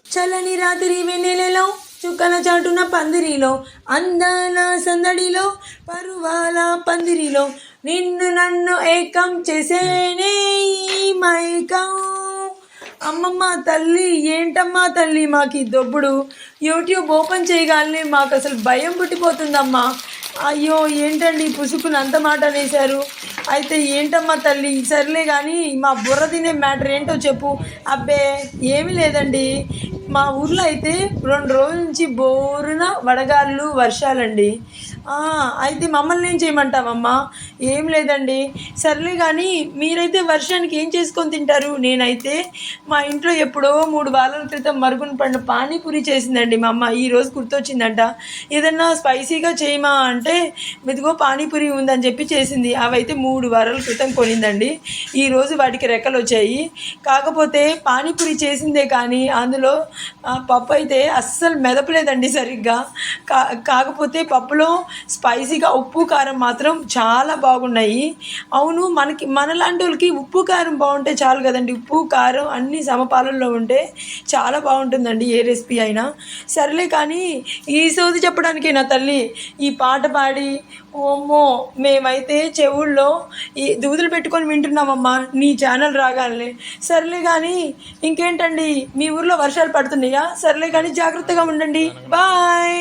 చల్లని రాత్రి వెన్నెలలో చుక్కల చాటున పందిరిలో అందాల సందడిలో పరువాల పందిరిలో నిన్ను నన్ను ఏకం చేసేనే ఈ మైకం. అమ్మమ్మ తల్లి ఏంటమ్మా తల్లి మాకు ఈ దొబ్బుడు. యూట్యూబ్ ఓపెన్ చేయగానే మాకు అసలు భయం పుట్టిపోతుందమ్మా. అయ్యో ఏంటండి పుసుకుని అంత మాట అనేశారు. అయితే ఏంటమ్మా తల్లి సర్లే కానీ మా బుర్ర తినే మ్యాటర్ ఏంటో చెప్పు. అబ్బే ఏమీ లేదండి, మా ఊర్లో అయితే 2 రోజుల నుంచి బోరున వడగాళ్ళు వర్షాలండి. అయితే మమ్మల్ని ఏం చేయమంటావమ్మా? ఏం లేదండి. సర్లే కానీ మీరైతే వర్షానికి ఏం చేసుకొని తింటారు? నేనైతే మా ఇంట్లో ఎప్పుడో 3 వారాల క్రితం మరుగున పడిన పానీపూరి చేసిందండి మా అమ్మ. ఈరోజు గుర్తొచ్చిందంట. ఏదన్నా స్పైసీగా చేయమా అంటే ఇదిగో పానీపూరి ఉందని చెప్పి చేసింది. అవైతే 3 వారాల క్రితం కొనిందండి. ఈరోజు వాటికి రెక్కలు వచ్చాయి. కాకపోతే పానీపూరి చేసిందే కానీ అందులో పప్పు అయితే అస్సలు మెదపలేదండి సరిగ్గా. కాకపోతే పప్పులో స్పైసీగా ఉప్పు కారం మాత్రం చాలా బాగున్నాయి. అవును, మనలాంటి వాళ్ళకి ఉప్పు కారం బాగుంటే చాలు కదండి. ఉప్పు కారం అన్నీ సమపాలనలో ఉంటే చాలా బాగుంటుందండి ఏ రెసిపీ అయినా. సర్లే కానీ ఈ సోది చెప్పడానికి నా తల్లి ఈ పాట పాడి ఓమ్మో మేమైతే చెవుల్లో ఈ దూదులు పెట్టుకొని వింటున్నామమ్మా నీ ఛానల్ రాగానే. సర్లే కానీ ఇంకేంటండి మీ ఊర్లో వర్షాలు పడుతున్నాయా? సర్లే కానీ జాగ్రత్తగా ఉండండి. బాయ్.